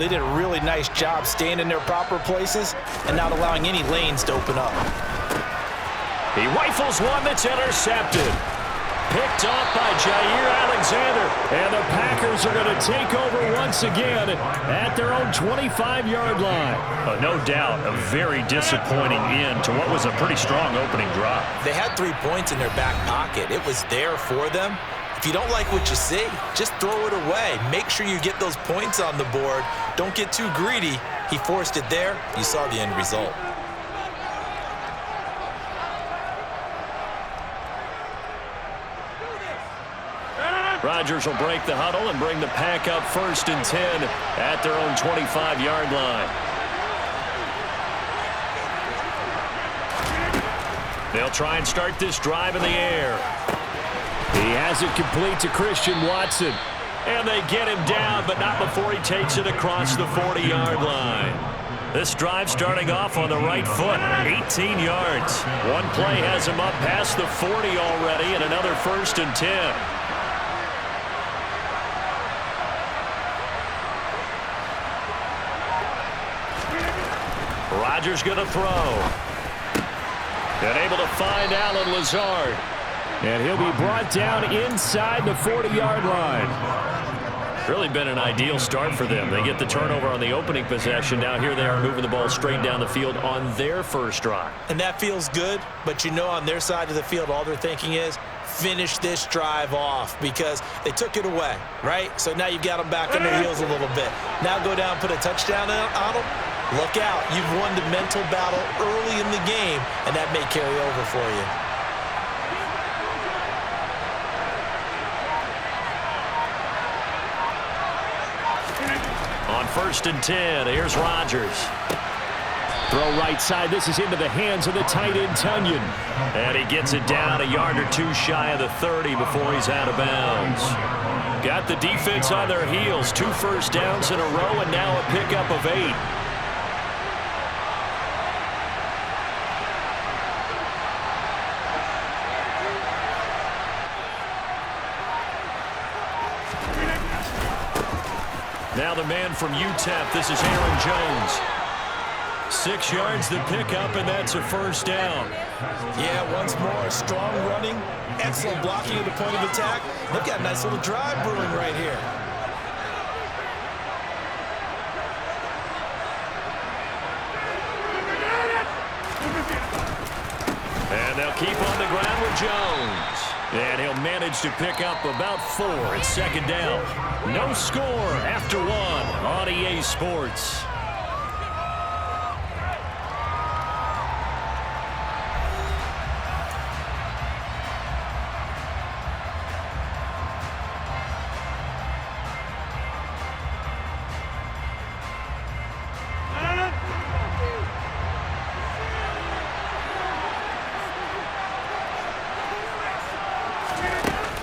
They did a really nice job staying in their proper places and not allowing any lanes to open up. He rifles one that's intercepted. Picked off by Jair Alexander. And the Packers are going to take over once again at their own 25-yard line. No doubt a very disappointing end to what was a pretty strong opening drive. They had 3 points in their back pocket. It was there for them. If you don't like what you see, just throw it away. Make sure you get those points on the board. Don't get too greedy. He forced it there. You saw the end result. Rodgers will break the huddle and bring the Pack up 1st and 10 at their own 25-yard line. They'll try and start this drive in the air. He has it complete to Christian Watson. And they get him down, but not before he takes it across the 40-yard line. This drive starting off on the right foot, 18 yards. One play has him up past the 40 already, and another 1st and 10. Rodgers going to throw. And able to find Allen Lazard. And he'll be brought down inside the 40-yard line. Really been an ideal start for them. They get the turnover on the opening possession. Now here they are moving the ball straight down the field on their first drive. And that feels good, but you know on their side of the field all they're thinking is finish this drive off because they took it away, right? So now you've got them back on their heels a little bit. Now go down, put a touchdown on them. Look out. You've won the mental battle early in the game, and that may carry over for you. On 1st and 10, here's Rodgers. Throw right side. This is into the hands of the tight end, Tunyon. And he gets it down a yard or two shy of the 30 before he's out of bounds. Got the defense on their heels. 2 first downs in a row, and now a pickup of 8. Now the man from UTEP, this is Aaron Jones. 6 yards the pickup, and that's a 1st down. Yeah, once more, strong running, excellent blocking at the point of attack. They've got a nice little drive brewing right here. And they'll keep on the ground with Jones. And he'll manage to pick up about 4 at 2nd down. No score after 1 on EA Sports.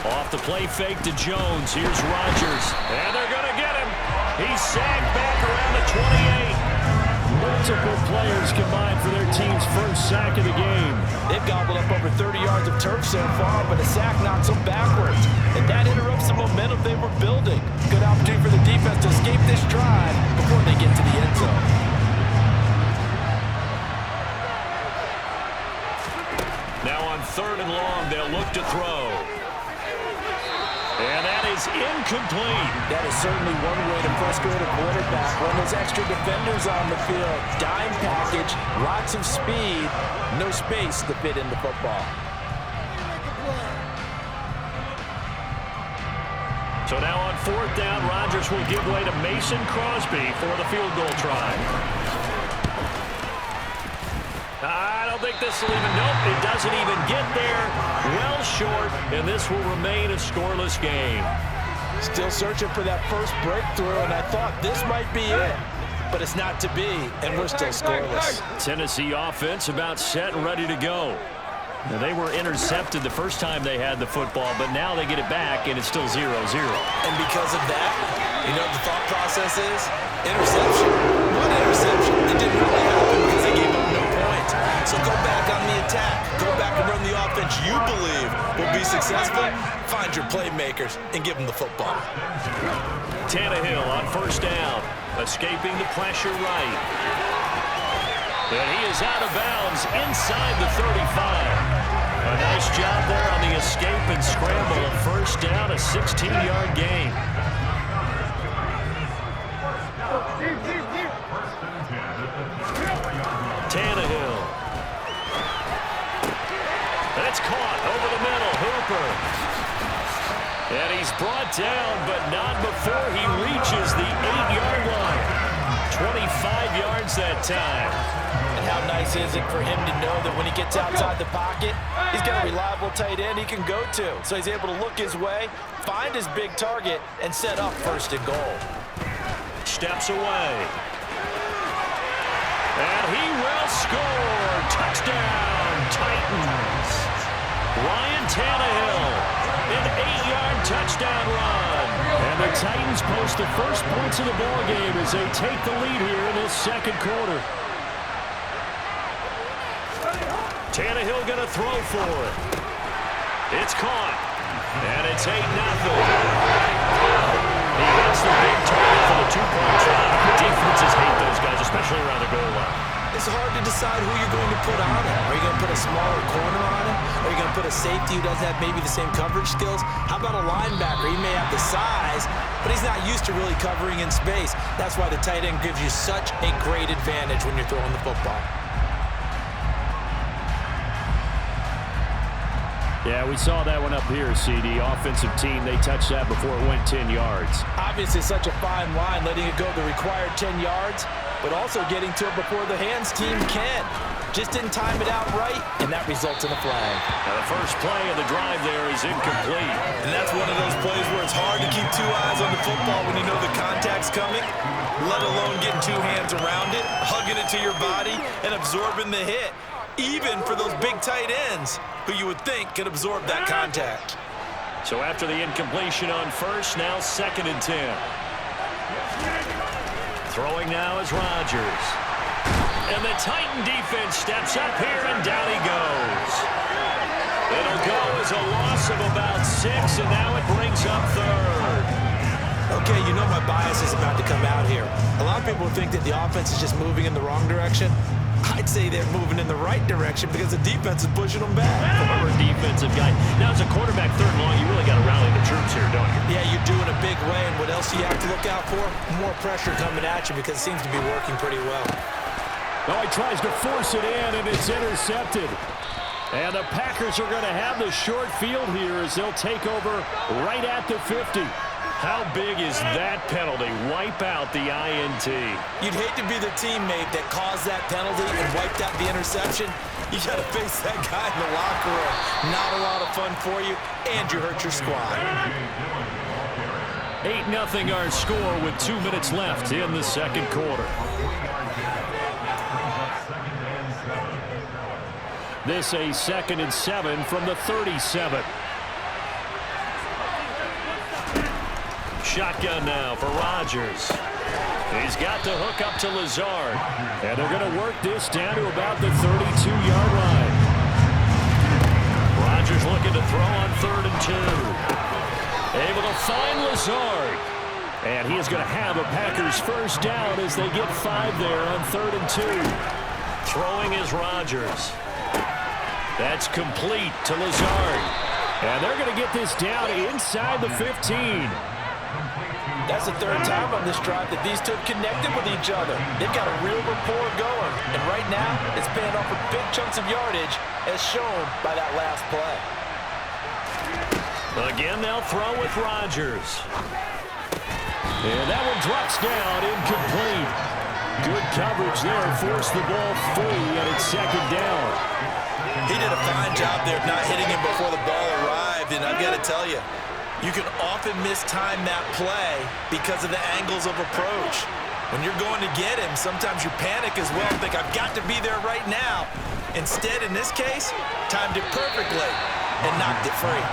Off the play fake to Jones. Here's Rodgers. And they're going to get him. He's sagged back around the 28. Multiple players combined for their team's first sack of the game. They've gobbled up over 30 yards of turf so far, but a sack knocks them backwards. And that interrupts the momentum they were building. Good opportunity for the defense to escape this drive before they get to the end zone. Now on 3rd and long, they'll look to throw. And that is incomplete. That is certainly one way to frustrate a quarterback. Run those extra defenders on the field. Dime package, lots of speed, no space to fit in the football. So now on 4th down, Rodgers will give way to Mason Crosby for the field goal try. I don't think this will even, nope, it doesn't even get there. Well short, and this will remain a scoreless game. Still searching for that first breakthrough, and I thought this might be it. But it's not to be, and we're still scoreless. Tennessee offense about set and ready to go. Now, they were intercepted the first time they had the football, but now they get it back, and it's still 0-0. And because of that, you know what the thought process is? Interception. One interception. It didn't really happen because they gave up no points. So go back on the attack. Go back and run the offense you believe will be successful. Find your playmakers and give them the football. Tannehill on 1st down. Escaping the pressure right. And he is out of bounds inside the 35. A nice job there on the escape and scramble. A first down, a 16-yard gain. Tannehill. That's caught over the middle. Hooper. And he's brought down, but not before he reaches the 8-yard line. 25 yards that time. And how nice is it for him to know that when he gets outside the pocket, he's got a reliable tight end he can go to. So he's able to look his way, find his big target, and set up first and goal. Steps away. And he will score. Touchdown, Titans. Ryan Tannehill, an 8-yard touchdown run. And the Titans post the first points of the ball game as they take the lead here in this second quarter. Tannehill going to throw for it. It's caught. And it's 8-0. He hits the big target for the two-point try. Defenses hate those guys, especially around the goal line. It's hard to decide who you're going to put on him. Are you going to put a smaller corner on him? Are you going to put a safety who doesn't have maybe the same coverage skills? How about a linebacker? He may have the size, but he's not used to really covering in space. That's why the tight end gives you such a great advantage when you're throwing the football. Yeah, we saw that one up here, CD. Offensive team, they touched that before it went 10 yards. Obviously, such a fine line, letting it go the required 10 yards, but also getting to it before the hands team can. Just didn't time it out right, and that results in a flag. Now the first play of the drive there is incomplete. And that's one of those plays where it's hard to keep two eyes on the football when you know the contact's coming, let alone getting two hands around it, hugging it to your body, and absorbing the hit. Even for those big tight ends who you would think could absorb that contact. So after the incompletion on first, now 2nd and 10. Throwing now is Rodgers. And the Titan defense steps up here, and down he goes. It'll go as a loss of about 6, and now it brings up 3rd. Okay, you know my bias is about to come out here. A lot of people think that the offense is just moving in the wrong direction. I'd say they're moving in the right direction because the defense is pushing them back. Former defensive guy. Now, as a quarterback 3rd and long, you really got to rally the troops here, don't you? Yeah, you're doing a big way, and what else do you have to look out for? More pressure coming at you because it seems to be working pretty well. Oh, he tries to force it in, and it's intercepted. And the Packers are going to have the short field here as they'll take over right at the 50. How big is that penalty? Wipe out the INT. You'd hate to be the teammate that caused that penalty and wiped out the interception. You got to face that guy in the locker room. Not a lot of fun for you, and you hurt your squad. 8-0 our score with 2 minutes left in the second quarter. This a 2nd and 7 from the 37. Shotgun now for Rodgers. He's got the hook up to Lazard. And they're going to work this down to about the 32-yard line. Rodgers looking to throw on 3rd and 2. Able to find Lazard. And he is going to have a Packers first down as they get 5 there on 3rd and 2. Throwing is Rodgers. That's complete to Lazard. And they're going to get this down inside the 15. That's the 3rd time on this drive that these two have connected with each other. They've got a real rapport going. And right now, it's paying off with big chunks of yardage, as shown by that last play. Again, they'll throw with Rodgers. And that one drops down, incomplete. Good coverage there, forced the ball free, and it's 2nd down. He did a fine job there of not hitting him before the ball arrived, and I've got to tell you, you can often mistime that play because of the angles of approach. When you're going to get him, sometimes you panic as well and think, I've got to be there right now. Instead, in this case, timed it perfectly and knocked it free.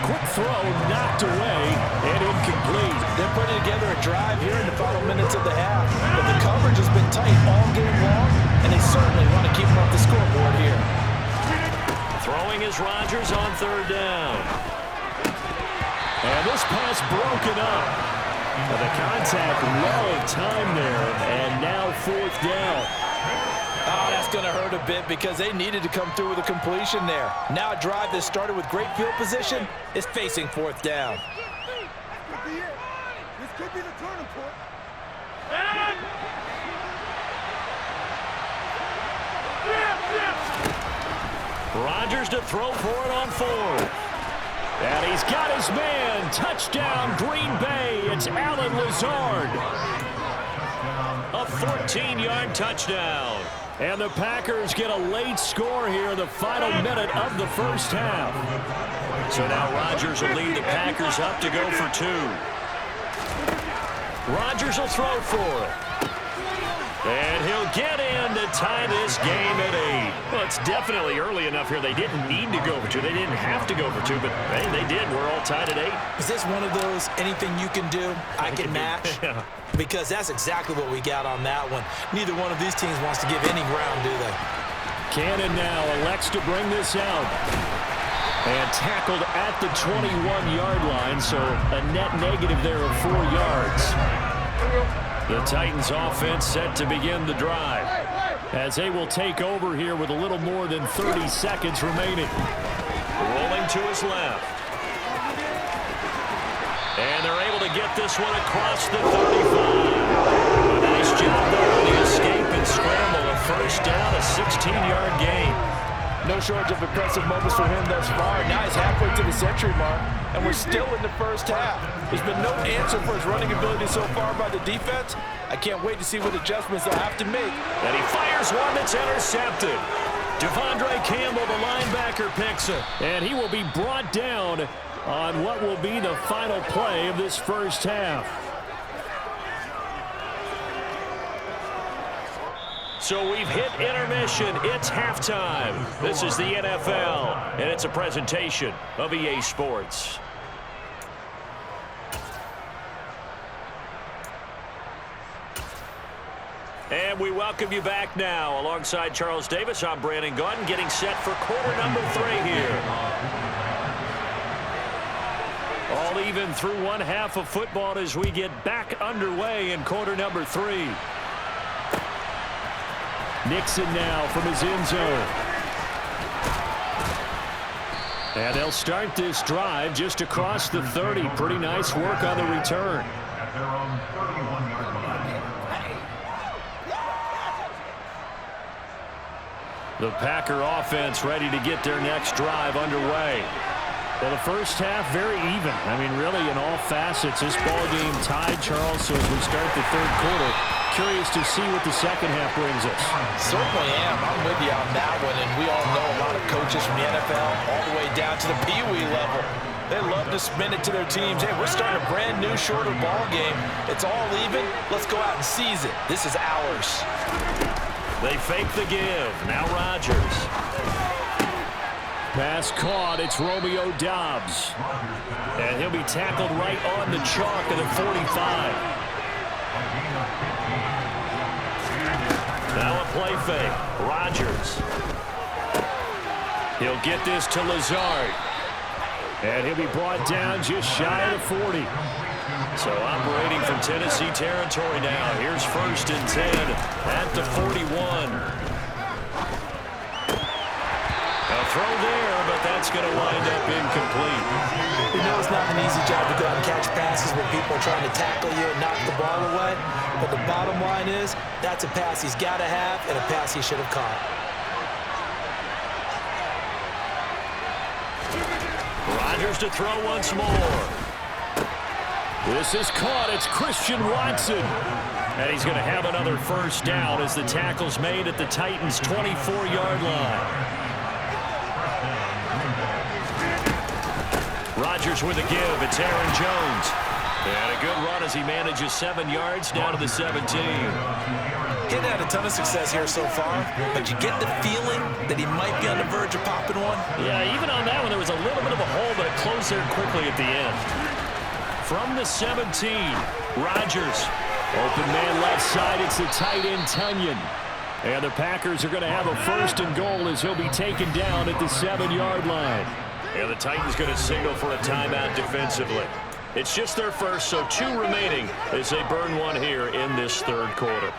Quick throw knocked away and incomplete. They're putting together a drive here in the final minutes of the half, but the coverage has been tight all game long, and they certainly want to keep them off the scoreboard here. Throwing is Rodgers on 3rd down. And this pass broken up. Well, the contact, low of time there, and now fourth down. Oh, that's going to hurt a bit because they needed to come through with a completion there. Now a drive that started with great field position is facing fourth down. This could be the turning point. Rodgers to throw for it on fourth. And he's got his man. Touchdown, Green Bay. It's Allen Lazard. A 14-yard touchdown. And the Packers get a late score here in the final minute of the first half. So now Rodgers will lead the Packers up to go for two. Rodgers will throw for it. And he'll get in to tie this game at 8. Well, it's definitely early enough here. They didn't need to go for two. They didn't have to go for two, but hey, they did. We're all tied at 8. Is this one of those anything you can do, I can match? Yeah. Because that's exactly what we got on that one. Neither one of these teams wants to give any ground, do they? Cannon now elects to bring this out. And tackled at the 21-yard line, so a net negative there of 4 yards. The Titans offense set to begin the drive as they will take over here with a little more than 30 seconds remaining. Rolling to his left. And they're able to get this one across the 35. A nice job there on the escape and scramble. A first down, a 16-yard gain. No shortage of impressive moments for him thus far. Now he's halfway to the century mark, and we're still in the first half. There's been no answer for his running ability so far by the defense. I can't wait to see what adjustments they'll have to make. And he fires one that's intercepted. Devondre Campbell, the linebacker, picks it. And he will be brought down on what will be the final play of this first half. So we've hit intermission. It's halftime. This is the NFL, and it's a presentation of EA Sports. And we welcome you back now. Alongside Charles Davis, I'm Brandon Gaudin, getting set for quarter number 3 here. All even through one half of football as we get back underway in quarter number 3. Nixon now from his end zone. And they'll start this drive just across the 30. Pretty nice work on the return. The Packer offense ready to get their next drive underway. Well, the first half very even. I mean, really in all facets, this ball game tied, Charles. So as we start the third quarter, curious to see what the second half brings us. Certainly am. I'm with you on that one, and we all know a lot of coaches from the NFL all the way down to the Pee-wee level. They love to spin it to their teams. Hey, we're starting a brand new, shorter ball game. It's all even. Let's go out and seize it. This is ours. They fake the give. Now Rodgers. Pass caught. It's Romeo Doubs. And he'll be tackled right on the chalk of the 45. Now a play fake. Rodgers. He'll get this to Lazard. And he'll be brought down just shy of the 40. So operating from Tennessee territory now. Here's 1st and 10 at the 41. A throw there, but that's going to wind up incomplete. You know it's not an easy job to go out and catch passes when people are trying to tackle you and knock the ball away. But the bottom line is, that's a pass he's got to have and a pass he should have caught. Rodgers to throw once more. This is caught. It's Christian Watson. And he's going to have another first down as the tackle's made at the Titans' 24-yard line. Rodgers with a give. It's Aaron Jones. And a good run as he manages 7 yards down to the 17. He's had a ton of success here so far, but you get the feeling that he might be on the verge of popping one. Yeah, even on that one, there was a little bit of a hole, but it closed there quickly at the end. From the 17, Rodgers. Open man left side. It's the tight end, Tunyon. And the Packers are going to have a 1st and goal as he'll be taken down at the 7-yard line. And the Titans going to signal for a timeout defensively. It's just their first, so 2 remaining as they burn one here in this third quarter.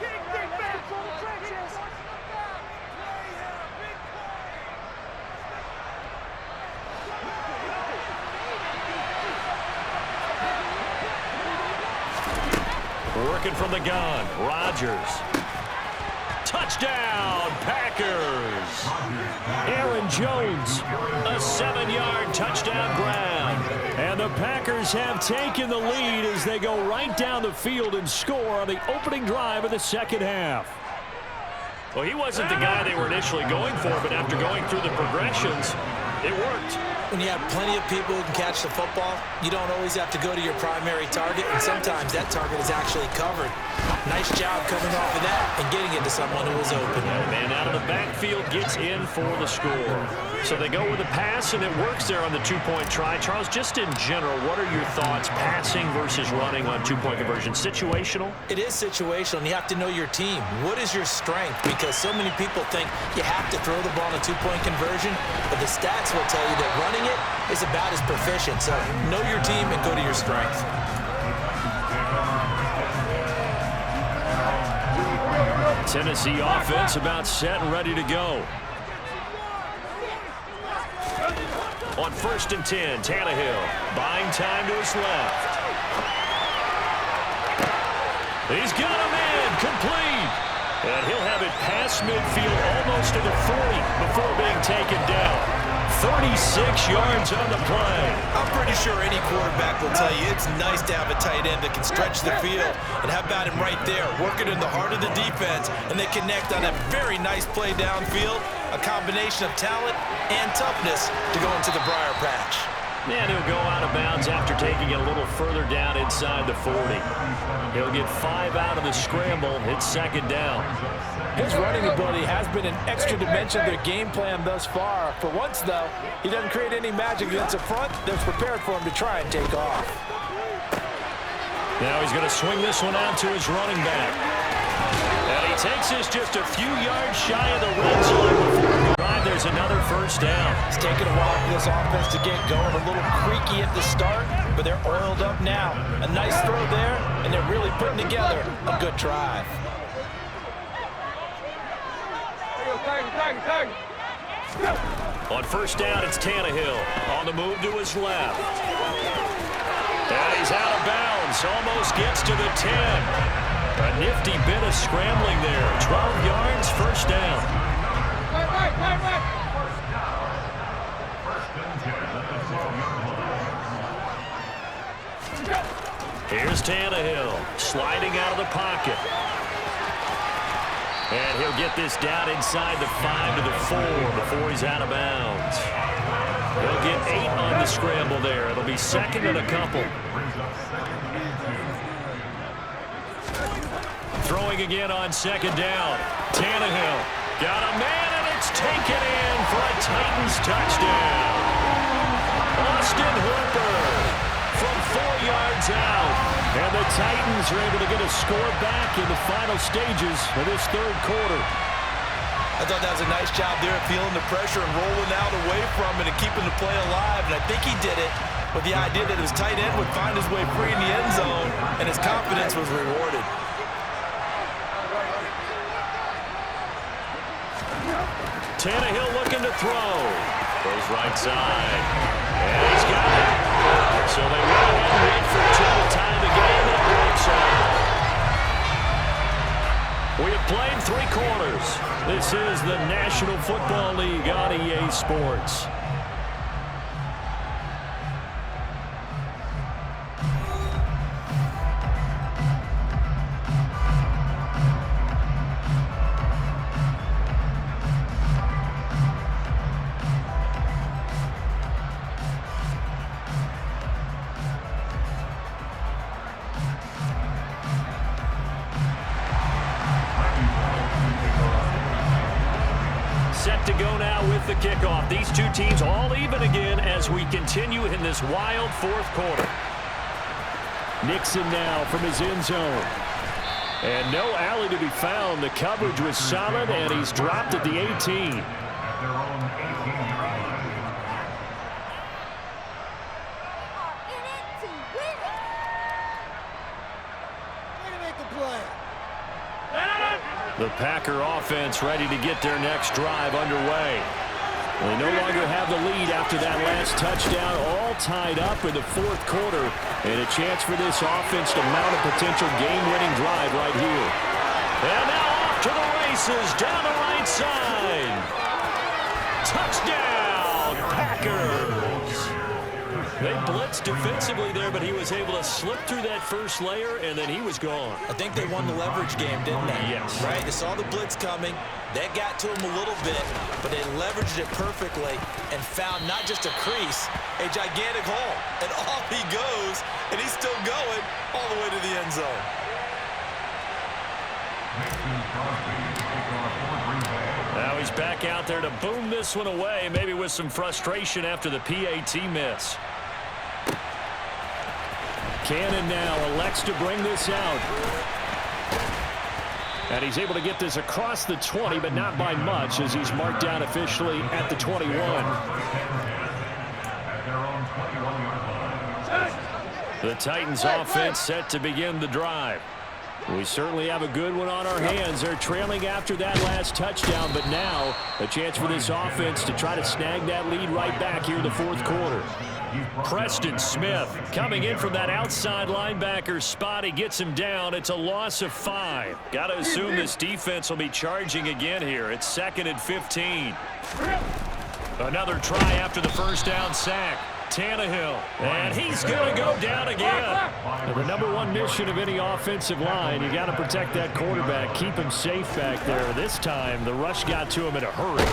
Working from the gun, Rodgers. Touchdown, Packers. Aaron Jones, a 7-yard touchdown grab. And the Packers have taken the lead as they go right down the field and score on the opening drive of the second half. Well, he wasn't the guy they were initially going for, but after going through the progressions, it worked. When you have plenty of people who can catch the football, you don't always have to go to your primary target, and sometimes that target is actually covered. Nice job coming off of that and getting it to someone who was open. Man out of the backfield gets in for the score. So they go with a pass, and it works there on the 2-point try. Charles, just in general, what are your thoughts passing versus running on 2-point conversion? Situational? It is situational, and you have to know your team. What is your strength? Because so many people think you have to throw the ball in a 2-point conversion, but the stats will tell you that running it is about as proficient. So know your team and go to your strength. Tennessee offense about set and ready to go. On 1st and 10, Tannehill buying time to his left. He's got him in, complete. And he'll have it past midfield almost to the 40 before being taken down. 36 yards on the play. I'm pretty sure any quarterback will tell you it's nice to have a tight end that can stretch the field. And how about him right there, working in the heart of the defense, and they connect on a very nice play downfield, a combination of talent and toughness to go into the briar patch. And he'll go out of bounds after taking it a little further down inside the 40. He'll get 5 out of the scramble. It's 2nd down. His running ability has been an extra dimension of their game plan thus far. For once, though, he doesn't create any magic against the front that's prepared for him to try and take off. Now he's going to swing this one out to his running back. And he takes this just a few yards shy of the red zone before there's another 1st down. It's taken a while for this offense to get going. A little creaky at the start, but they're oiled up now. A nice throw there, and they're really putting together a good drive. On 1st down, it's Tannehill. On the move to his left. And he's out of bounds. Almost gets to the 10. A nifty bit of scrambling there. 12 yards, 1st down. Here's Tannehill sliding out of the pocket. And he'll get this down inside the 5 to the 4 before he's out of bounds. He'll get 8 on the scramble there. It'll be 2nd and a couple. Throwing again on 2nd down. Tannehill got a man, and it's taken in for a Titans touchdown. Austin Hooper from 4 yards out. And the Titans are able to get a score back in the final stages of this third quarter. I thought that was a nice job there, feeling the pressure and rolling out away from it and keeping the play alive. And I think he did it with the idea that his tight end would find his way free in the end zone, and his confidence was rewarded. Tannehill looking to throw. Goes right side. And he's got it. So they went ahead and wait for total time to get in that right side. We have played 3 quarters. This is the National Football League on EA Sports. Set to go now with the kickoff. These two teams all even again as we continue in this wild 4th quarter. Nixon now from his end zone. And no alley to be found. The coverage was solid, and he's dropped at the 18. The Packer offense ready to get their next drive underway. They no longer have the lead after that last touchdown, all tied up in the fourth quarter, and a chance for this offense to mount a potential game-winning drive right here. And now off to the races down the right side. Touchdown, Packers. They blitzed defensively there, but he was able to slip through that first layer, and then he was gone. I think they won the leverage game, didn't they? Yes. Right? They saw the blitz coming. That got to him a little bit, but they leveraged it perfectly and found not just a crease, a gigantic hole. And off he goes, and he's still going all the way to the end zone. Now he's back out there to boom this one away, maybe with some frustration after the PAT miss. Cannon now elects to bring this out. And he's able to get this across the 20, but not by much, as he's marked down officially at the 21. The Titans offense set to begin the drive. We certainly have a good one on our hands. They're trailing after that last touchdown, but now a chance for this offense to try to snag that lead right back here in the fourth quarter. Preston Smith coming in from that outside linebacker spot. He gets him down. It's a loss of 5. Got to assume this defense will be charging again here. It's 2nd and 15. Another try after the first down sack. Tannehill, and he's going to go down again. Now, the number one mission of any offensive line, you got to protect that quarterback, keep him safe back there. This time, the rush got to him in a hurry.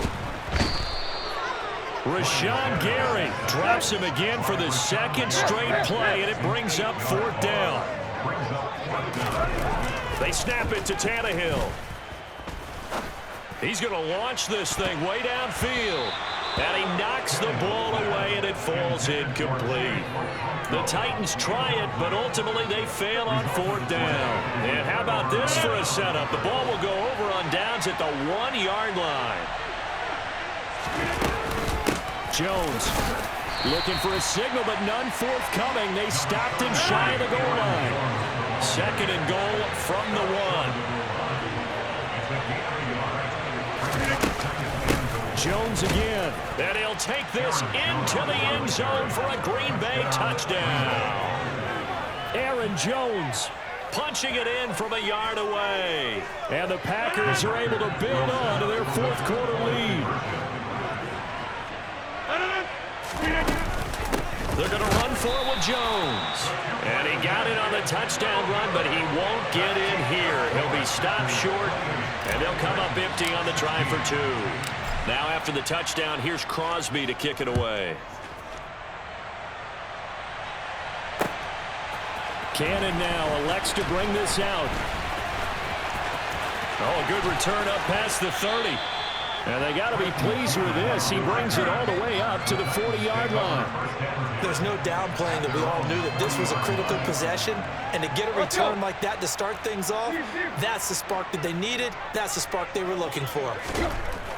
Rashawn Gary drops him again for the second straight play, and it brings up 4th down. They snap it to Tannehill. He's going to launch this thing way downfield. And he knocks the ball away, and it falls incomplete. The Titans try it, but ultimately they fail on 4th down. And how about this for a setup? The ball will go over on downs at the 1-yard line. Jones looking for a signal, but none forthcoming. They stopped him shy of the goal line. 2nd and goal from the 1. Jones again, and he'll take this into the end zone for a Green Bay touchdown. Aaron Jones punching it in from a yard away. And the Packers are able to build on to their fourth quarter lead. They're going to run for it with Jones. And he got it on the touchdown run, but he won't get in here. He'll be stopped short, and they'll come up empty on the try for 2. Now after the touchdown, here's Crosby to kick it away. Cannon now elects to bring this out. Oh, a good return up past the 30. And they got to be pleased with this. He brings it all the way up to the 40-yard line. There's no downplaying that we all knew that this was a critical possession. And to get a return like that to start things off, that's the spark that they needed. That's the spark they were looking for.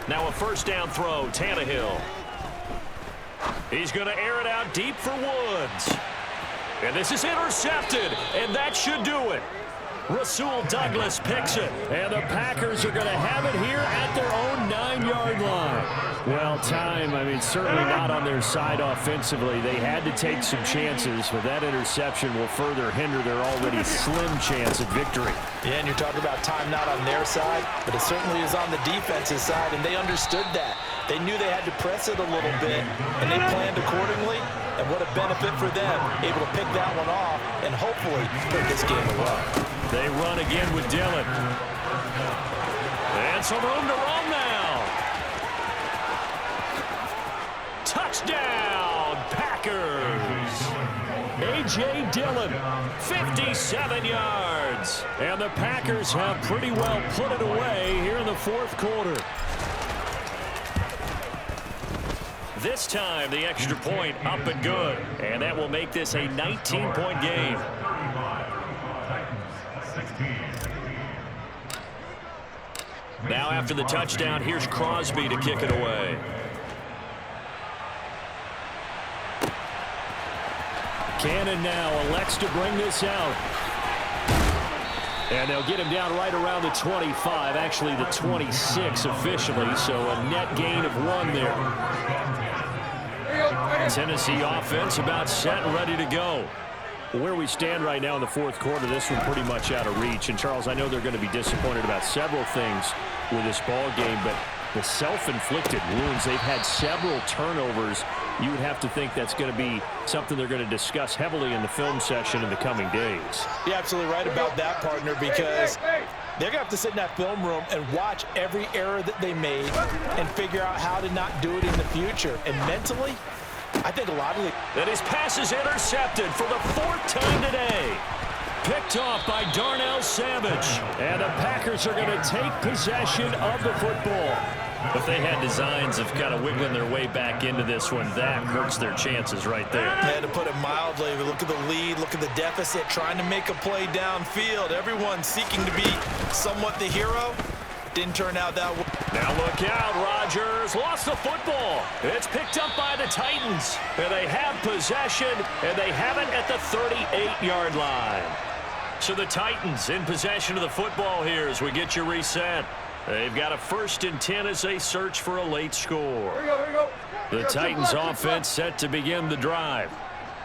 Now a first down throw, Tannehill. He's going to air it out deep for Woods. And this is intercepted, and that should do it. Rasul Douglas picks it, and the Packers are going to have it here at their own 9-yard line. Well, certainly not on their side offensively. They had to take some chances, but that interception will further hinder their already slim chance at victory. Yeah, and you're talking about time not on their side, but it certainly is on the defensive side, and they understood that. They knew they had to press it a little bit, and they planned accordingly, and what a benefit for them, able to pick that one off and hopefully put this game away. They run again with Dillon. And some room to run now. Touchdown, Packers. A.J. Dillon, 57 yards. And the Packers have pretty well put it away here in the fourth quarter. This time, the extra point up and good. And that will make this a 19-point game. Now after the touchdown, here's Crosby to kick it away. Cannon now elects to bring this out. And they'll get him down right around the 25, actually the 26 officially, so a net gain of 1 there. Tennessee offense about set and ready to go. Where we stand right now in the fourth quarter, this one pretty much out of reach. And, Charles, I know they're going to be disappointed about several things with this ball game, but the self-inflicted wounds, they've had several turnovers. You would have to think that's going to be something they're going to discuss heavily in the film session in the coming days. You're absolutely right about that, partner, because they're going to have to sit in that film room and watch every error that they made and figure out how to not do it in the future. And mentally, I think a lot of the... And his pass is intercepted for the 4th time today. Picked off by Darnell Savage. And the Packers are going to take possession of the football. If they had designs of kind of wiggling their way back into this one, that hurts their chances right there. Yeah, to put it mildly, look at the lead, look at the deficit, trying to make a play downfield. Everyone seeking to be somewhat the hero. Didn't turn out that way. Now look out, Rodgers lost the football. It's picked up by the Titans. And they have possession, and they have it at the 38-yard line. So the Titans in possession of the football here as we get you reset. They've got a 1st and 10 as they search for a late score. Here we go. The Titans offense set to begin the drive.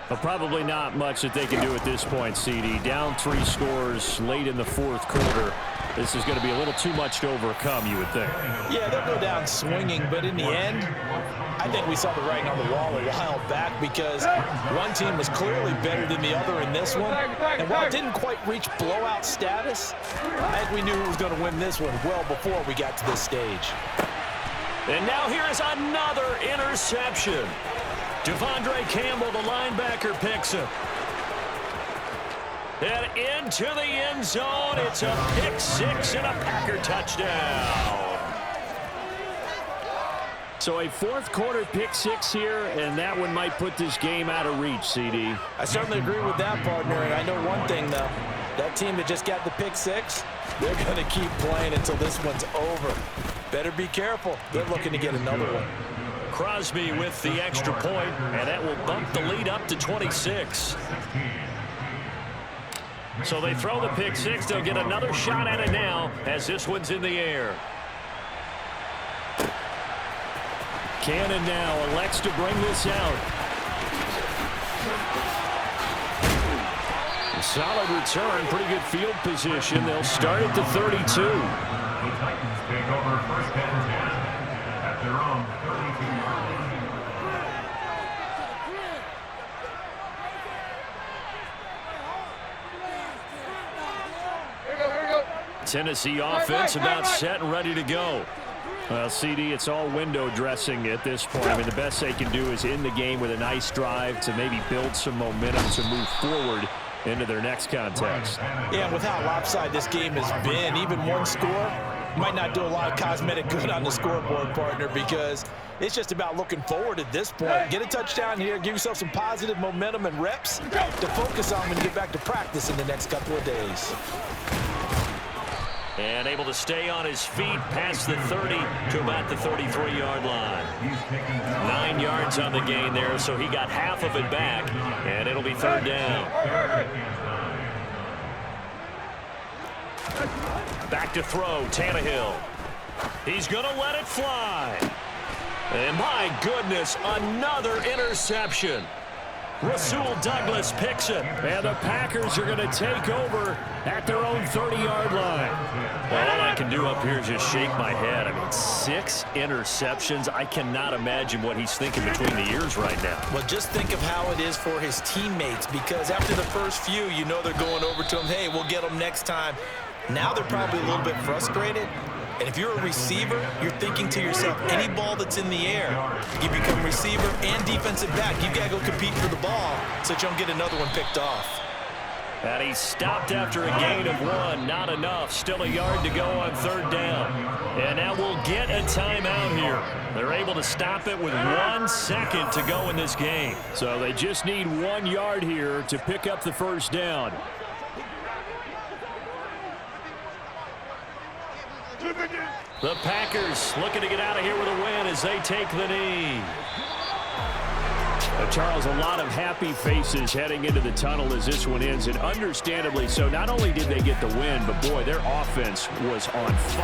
But probably not much that they can do at this point, CD. Down 3 scores late in the fourth quarter. This is going to be a little too much to overcome, you would think. Yeah, they'll go down swinging, but in the end, I think we saw the writing on the wall a while back because one team was clearly better than the other in this one. And while it didn't quite reach blowout status, I think we knew who was going to win this one well before we got to this stage. And now here is another interception. Devondre Campbell, the linebacker, picks him. And into the end zone. It's a pick 6 and a Packer touchdown. So a fourth quarter pick 6 here, and that one might put this game out of reach, CD. I certainly agree with that, partner. And I know one thing, though. That team that just got the pick 6, they're going to keep playing until this one's over. Better be careful. They're looking to get another one. Crosby with the extra point, and that will bump the lead up to 26. So they throw the pick 6. They'll get another shot at it now as this one's in the air. Cannon now elects to bring this out. A solid return, pretty good field position. They'll start at the 32. The Titans take over 1st and 10 at their own 32-yard line. Tennessee offense about set and ready to go. Well, CD, it's all window dressing at this point. I mean, the best they can do is end the game with a nice drive to maybe build some momentum to move forward into their next contest. Yeah, and with how lopsided this game has been, even one score might not do a lot of cosmetic good on the scoreboard, partner, because it's just about looking forward at this point. Get a touchdown here, give yourself some positive momentum and reps to focus on when you get back to practice in the next couple of days. And able to stay on his feet past the 30 to about the 33-yard line. 9 yards on the gain there, so he got half of it back, and it'll be 3rd down. Back to throw, Tannehill. He's going to let it fly. And my goodness, another interception. Rasul Douglas picks it. And the Packers are going to take over at their own 30-yard line. Well, all I can do up here is just shake my head. I mean, 6 interceptions. I cannot imagine what he's thinking between the ears right now. Well, just think of how it is for his teammates, because after the first few, you know they're going over to him, hey, we'll get them next time. Now they're probably a little bit frustrated. And if you're a receiver, you're thinking to yourself, any ball that's in the air, you become receiver and defensive back. You've got to go compete for the ball so that you don't get another one picked off. And he stopped after a gain of 1. Not enough. Still a yard to go on 3rd down. And now we'll get a timeout here. They're able to stop it with 1 second to go in this game. So they just need 1 yard here to pick up the 1st down. The Packers looking to get out of here with a win as they take the knee. Charles, a lot of happy faces heading into the tunnel as this one ends, and understandably so. Not only did they get the win, but, boy, their offense was on fire.